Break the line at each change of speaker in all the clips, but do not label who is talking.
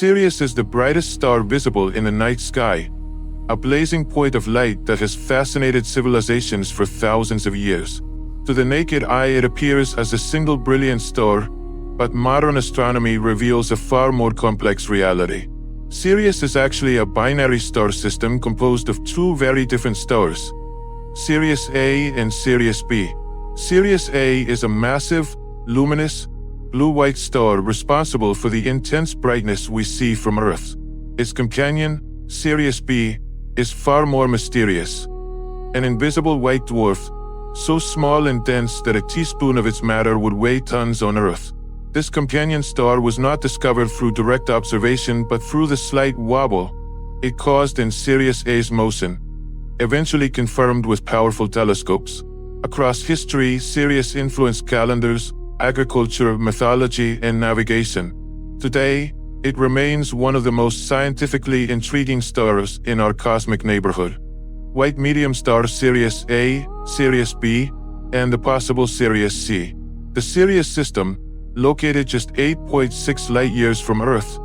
Sirius is the brightest star visible in the night sky, a blazing point of light that has fascinated civilizations for thousands of years. To the naked eye, it appears as a single brilliant star, but modern astronomy reveals a far more complex reality. Sirius is actually a binary star system composed of two very different stars, Sirius A and Sirius B. Sirius A is a massive, luminous, blue-white star responsible for the intense brightness we see from Earth. Its companion, Sirius B, is far more mysterious. An invisible white dwarf, so small and dense that a teaspoon of its matter would weigh tons on Earth. This companion star was not discovered through direct observation but through the slight wobble it caused in Sirius A's motion, eventually confirmed with powerful telescopes. Across history, Sirius influenced calendars, agriculture, mythology, and navigation. Today, it remains one of the most scientifically intriguing stars in our cosmic neighborhood. White medium star Sirius A, Sirius B, and the possible Sirius C. The Sirius system, located just 8.6 light-years from Earth,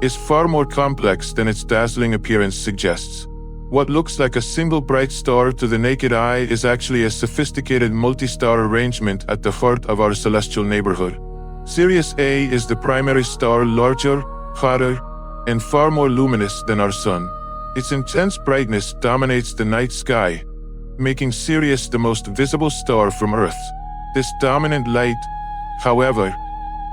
is far more complex than its dazzling appearance suggests. What looks like a single bright star to the naked eye is actually a sophisticated multi-star arrangement at the heart of our celestial neighborhood. Sirius A is the primary star, larger, hotter, and far more luminous than our Sun. Its intense brightness dominates the night sky, making Sirius the most visible star from Earth. This dominant light, however,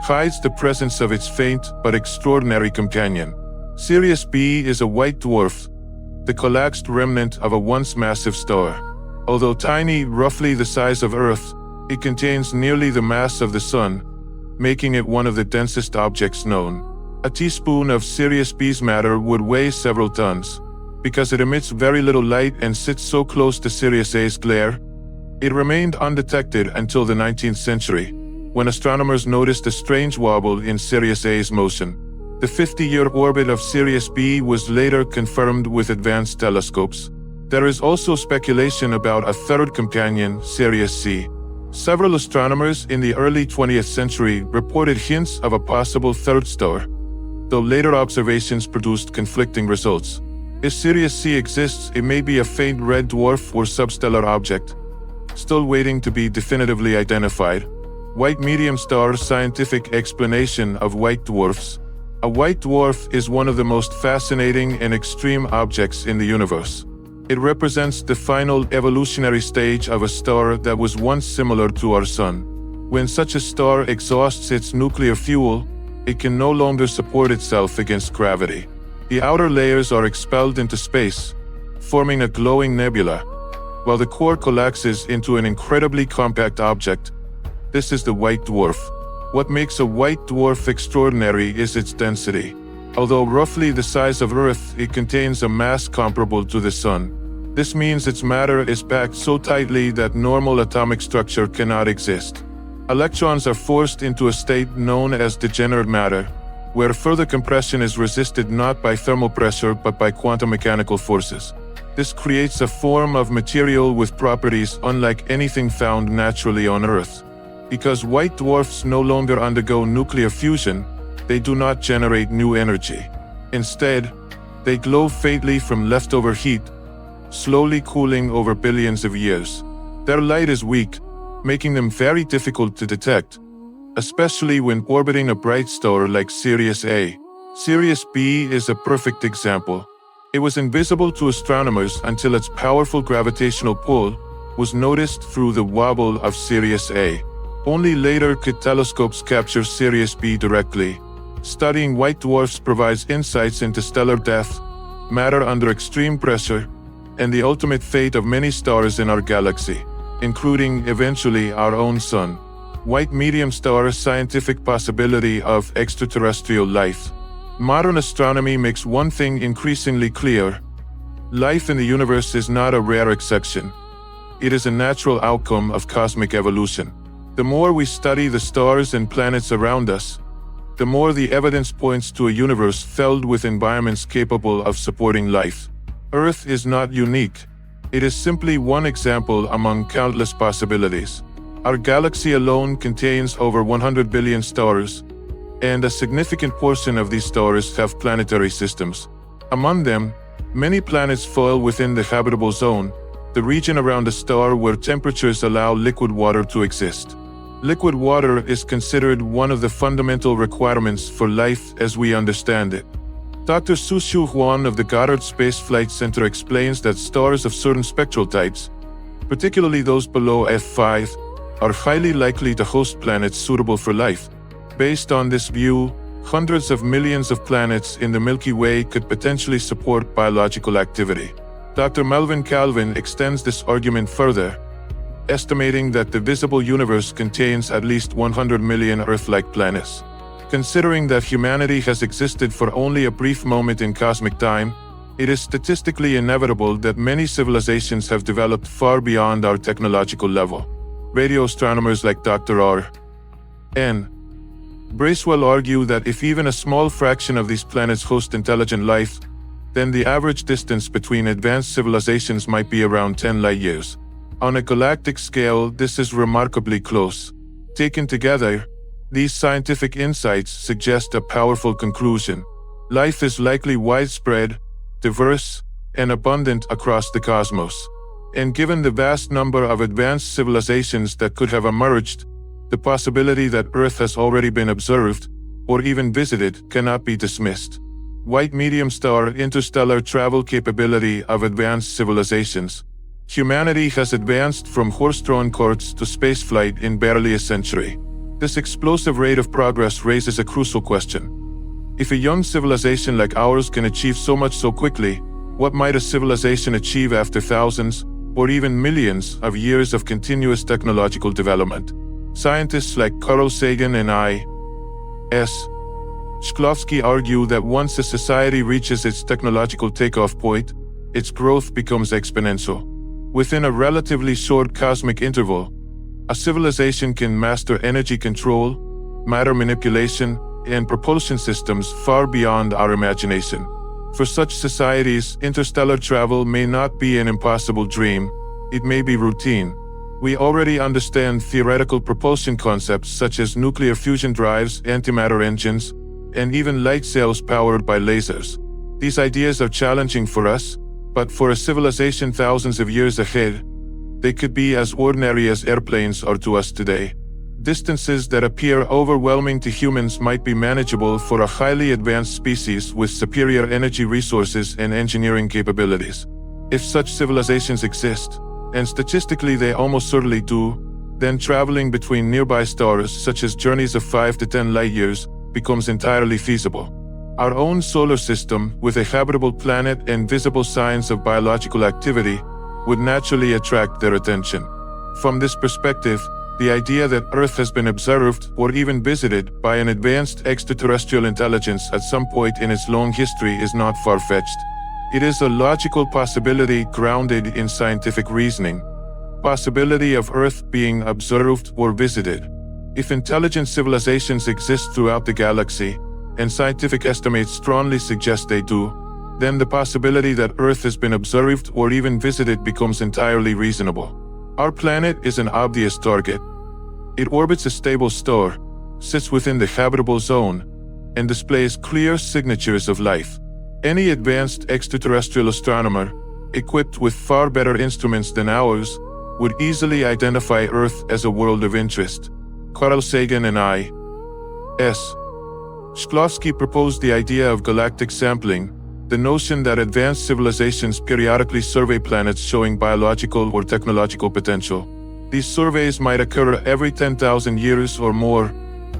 hides the presence of its faint but extraordinary companion. Sirius B is a white dwarf, the collapsed remnant of a once massive star. Although tiny, roughly the size of Earth, it contains nearly the mass of the Sun, making it one of the densest objects known. A teaspoon of Sirius B's matter would weigh several tons. Because it emits very little light and sits so close to Sirius A's glare, it remained undetected until the 19th century, when astronomers noticed a strange wobble in Sirius A's motion. The 50-year orbit of Sirius B was later confirmed with advanced telescopes. There is also speculation about a third companion, Sirius C. Several astronomers in the early 20th century reported hints of a possible third star, though later observations produced conflicting results. If Sirius C exists, it may be a faint red dwarf or substellar object, still waiting to be definitively identified. White medium star scientific explanation of white dwarfs. A white dwarf is one of the most fascinating and extreme objects in the universe. It represents the final evolutionary stage of a star that was once similar to our Sun. When such a star exhausts its nuclear fuel, it can no longer support itself against gravity. The outer layers are expelled into space, forming a glowing nebula, while the core collapses into an incredibly compact object. This is the white dwarf. What makes a white dwarf extraordinary is its density. Although roughly the size of Earth, it contains a mass comparable to the Sun. This means its matter is packed so tightly that normal atomic structure cannot exist. Electrons are forced into a state known as degenerate matter, where further compression is resisted not by thermal pressure but by quantum mechanical forces. This creates a form of material with properties unlike anything found naturally on Earth. Because white dwarfs no longer undergo nuclear fusion, they do not generate new energy. Instead, they glow faintly from leftover heat, slowly cooling over billions of years. Their light is weak, making them very difficult to detect, especially when orbiting a bright star like Sirius A. Sirius B is a perfect example. It was invisible to astronomers until its powerful gravitational pull was noticed through the wobble of Sirius A. Only later could telescopes capture Sirius B directly. Studying white dwarfs provides insights into stellar death, matter under extreme pressure, and the ultimate fate of many stars in our galaxy, including, eventually, our own Sun. White medium star scientific possibility of extraterrestrial life. Modern astronomy makes one thing increasingly clear. Life in the universe is not a rare exception. It is a natural outcome of cosmic evolution. The more we study the stars and planets around us, the more the evidence points to a universe filled with environments capable of supporting life. Earth is not unique. It is simply one example among countless possibilities. Our galaxy alone contains over 100 billion stars, and a significant portion of these stars have planetary systems. Among them, many planets fall within the habitable zone, the region around a star where temperatures allow liquid water to exist. Liquid water is considered one of the fundamental requirements for life as we understand it. Dr. Su-Shu Huan of the Goddard Space Flight Center explains that stars of certain spectral types, particularly those below F5, are highly likely to host planets suitable for life. Based on this view, hundreds of millions of planets in the Milky Way could potentially support biological activity. Dr. Melvin Calvin extends this argument further, estimating that the visible universe contains at least 100 million Earth-like planets. Considering that humanity has existed for only a brief moment in cosmic time, it is statistically inevitable that many civilizations have developed far beyond our technological level. Radio astronomers like Dr. R. N. Bracewell argue that if even a small fraction of these planets host intelligent life, then the average distance between advanced civilizations might be around 10 light-years. On a galactic scale, this is remarkably close. Taken together, these scientific insights suggest a powerful conclusion. Life is likely widespread, diverse, and abundant across the cosmos. And given the vast number of advanced civilizations that could have emerged, the possibility that Earth has already been observed, or even visited, cannot be dismissed. White medium star interstellar travel capability of advanced civilizations. Humanity has advanced from horse-drawn carts to spaceflight in barely a century. This explosive rate of progress raises a crucial question. If a young civilization like ours can achieve so much so quickly, what might a civilization achieve after thousands, or even millions, of years of continuous technological development? Scientists like Carl Sagan and I.S. Shklovsky argue that once a society reaches its technological takeoff point, its growth becomes exponential. Within a relatively short cosmic interval, a civilization can master energy control, matter manipulation, and propulsion systems far beyond our imagination. For such societies, interstellar travel may not be an impossible dream, it may be routine. We already understand theoretical propulsion concepts such as nuclear fusion drives, antimatter engines, and even light sails powered by lasers. These ideas are challenging for us, but for a civilization thousands of years ahead, they could be as ordinary as airplanes are to us today. Distances that appear overwhelming to humans might be manageable for a highly advanced species with superior energy resources and engineering capabilities. If such civilizations exist, and statistically they almost certainly do, then traveling between nearby stars, such as journeys of 5 to 10 light-years, becomes entirely feasible. Our own solar system, with a habitable planet and visible signs of biological activity, would naturally attract their attention. From this perspective, the idea that Earth has been observed or even visited by an advanced extraterrestrial intelligence at some point in its long history is not far-fetched. It is a logical possibility grounded in scientific reasoning. Possibility of Earth being observed or visited. If intelligent civilizations exist throughout the galaxy, and scientific estimates strongly suggest they do, then the possibility that Earth has been observed or even visited becomes entirely reasonable. Our planet is an obvious target. It orbits a stable star, sits within the habitable zone, and displays clear signatures of life. Any advanced extraterrestrial astronomer, equipped with far better instruments than ours, would easily identify Earth as a world of interest. Carl Sagan and I.S. Shklovsky proposed the idea of galactic sampling, the notion that advanced civilizations periodically survey planets showing biological or technological potential. These surveys might occur every 10,000 years or more,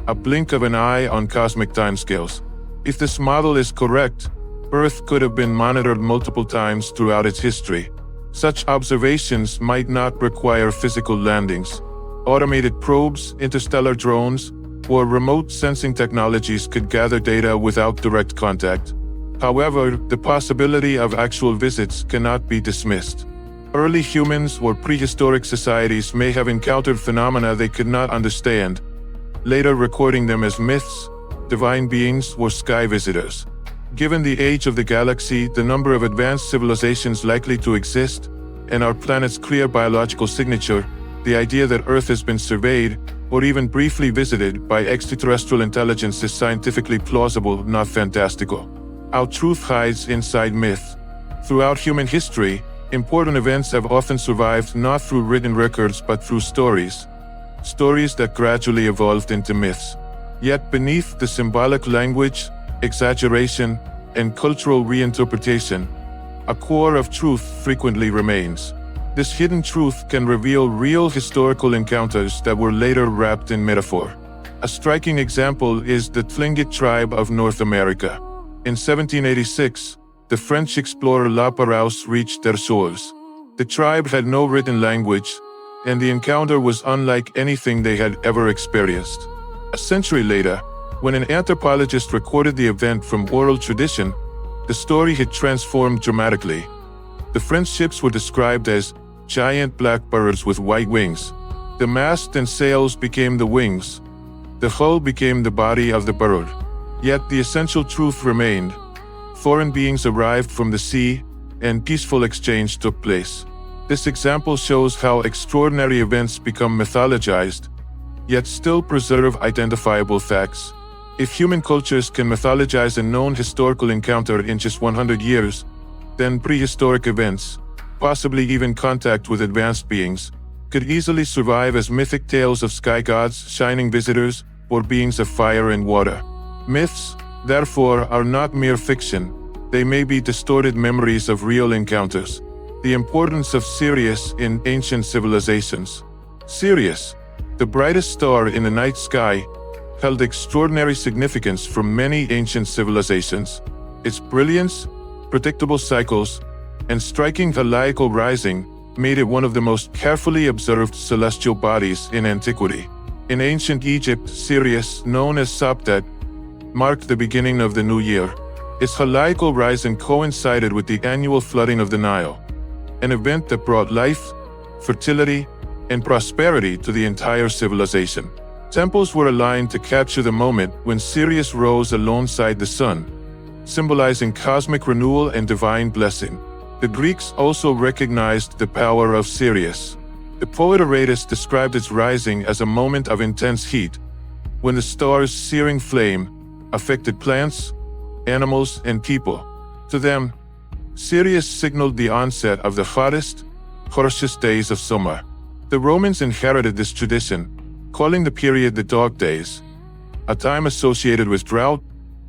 a blink of an eye on cosmic timescales. If this model is correct, Earth could have been monitored multiple times throughout its history. Such observations might not require physical landings. Automated probes, interstellar drones, or remote sensing technologies could gather data without direct contact. However, the possibility of actual visits cannot be dismissed. Early humans or prehistoric societies may have encountered phenomena they could not understand, later recording them as myths, divine beings, or sky visitors. Given the age of the galaxy, the number of advanced civilizations likely to exist, and our planet's clear biological signature, the idea that Earth has been surveyed, or even briefly visited by extraterrestrial intelligence is scientifically plausible, not fantastical. Our truth hides inside myth. Throughout human history, important events have often survived not through written records but through stories. Stories that gradually evolved into myths. Yet beneath the symbolic language, exaggeration, and cultural reinterpretation, a core of truth frequently remains. This hidden truth can reveal real historical encounters that were later wrapped in metaphor. A striking example is the Tlingit tribe of North America. In 1786, the French explorer La Perouse reached their shores. The tribe had no written language, and the encounter was unlike anything they had ever experienced. A century later, when an anthropologist recorded the event from oral tradition, the story had transformed dramatically. The French ships were described as giant black birds with white wings. The mast and sails became the wings. The hull became the body of the bird. Yet the essential truth remained. Foreign beings arrived from the sea, and peaceful exchange took place. This example shows how extraordinary events become mythologized, yet still preserve identifiable facts. If human cultures can mythologize a known historical encounter in just 100 years, then prehistoric events, possibly even contact with advanced beings, could easily survive as mythic tales of sky gods, shining visitors, or beings of fire and water. Myths, therefore, are not mere fiction. They may be distorted memories of real encounters. The importance of Sirius in ancient civilizations. Sirius, the brightest star in the night sky, held extraordinary significance for many ancient civilizations. Its brilliance, predictable cycles, and striking heliacal rising made it one of the most carefully observed celestial bodies in antiquity. In ancient Egypt, Sirius, known as Sabtet, marked the beginning of the new year. Its heliacal rising coincided with the annual flooding of the Nile, an event that brought life, fertility, and prosperity to the entire civilization. Temples were aligned to capture the moment when Sirius rose alongside the sun, symbolizing cosmic renewal and divine blessing. The Greeks also recognized the power of Sirius. The poet Brightest described its rising as a moment of intense heat, when the star's searing flame affected plants, animals, and people. To them, Sirius signaled the onset of the hottest, harshest days of summer. The Romans inherited this tradition, calling the period the dog days, a time associated with drought,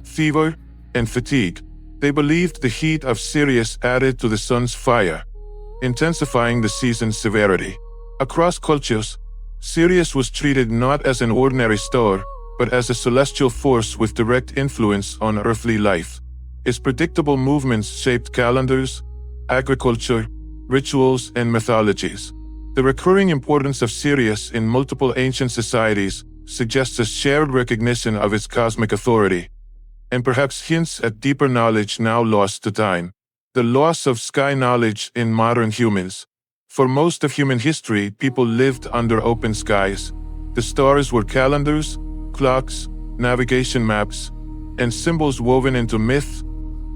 fever, and fatigue. They believed the heat of Sirius added to the sun's fire, intensifying the season's severity. Across cultures, Sirius was treated not as an ordinary star, but as a celestial force with direct influence on earthly life. Its predictable movements shaped calendars, agriculture, rituals, and mythologies. The recurring importance of Sirius in multiple ancient societies suggests a shared recognition of its cosmic authority, and perhaps hints at deeper knowledge now lost to time. The loss of sky knowledge in modern humans. For most of human history, people lived under open skies. The stars were calendars, clocks, navigation maps, and symbols woven into myth,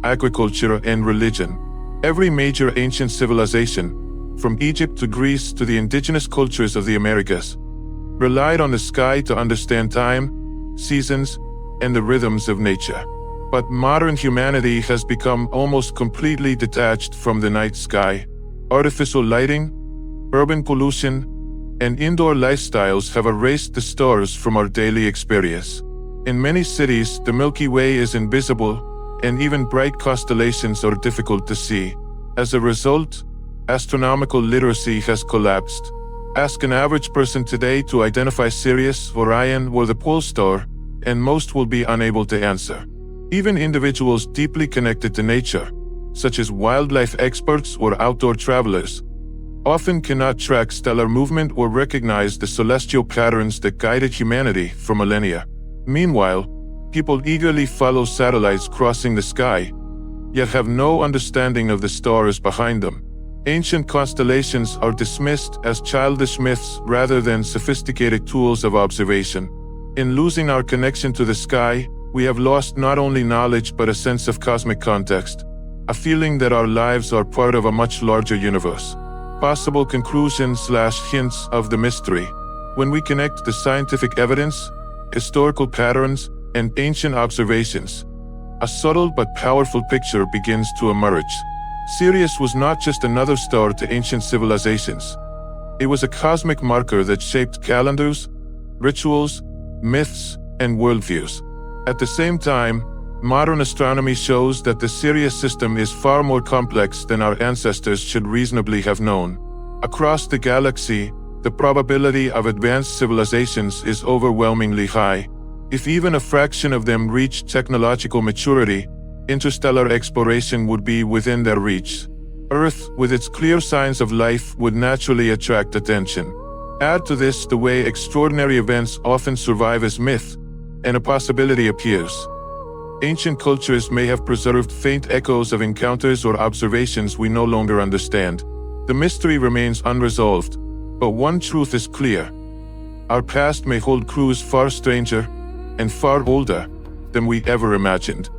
agriculture, and religion. Every major ancient civilization, from Egypt to Greece to the indigenous cultures of the Americas, relied on the sky to understand time, seasons, and the rhythms of nature. But modern humanity has become almost completely detached from the night sky. Artificial lighting, urban pollution, and indoor lifestyles have erased the stars from our daily experience. In many cities, the Milky Way is invisible, and even bright constellations are difficult to see. As a result, astronomical literacy has collapsed. Ask an average person today to identify Sirius, Orion, or the pole star, and most will be unable to answer. Even individuals deeply connected to nature, such as wildlife experts or outdoor travelers, often cannot track stellar movement or recognize the celestial patterns that guided humanity for millennia. Meanwhile, people eagerly follow satellites crossing the sky, yet have no understanding of the stars behind them. Ancient constellations are dismissed as childish myths rather than sophisticated tools of observation. In losing our connection to the sky, we have lost not only knowledge but a sense of cosmic context, a feeling that our lives are part of a much larger universe. Possible conclusions/hints of the mystery. When we connect the scientific evidence, historical patterns, and ancient observations, a subtle but powerful picture begins to emerge. Sirius was not just another star to ancient civilizations. It was a cosmic marker that shaped calendars, rituals, myths, and worldviews. At the same time, modern astronomy shows that the Sirius system is far more complex than our ancestors should reasonably have known. Across the galaxy, the probability of advanced civilizations is overwhelmingly high. If even a fraction of them reach technological maturity, interstellar exploration would be within their reach. Earth, with its clear signs of life, would naturally attract attention. Add to this the way extraordinary events often survive as myth, and a possibility appears. Ancient cultures may have preserved faint echoes of encounters or observations we no longer understand. The mystery remains unresolved, but one truth is clear. Our past may hold clues far stranger and far older than we ever imagined.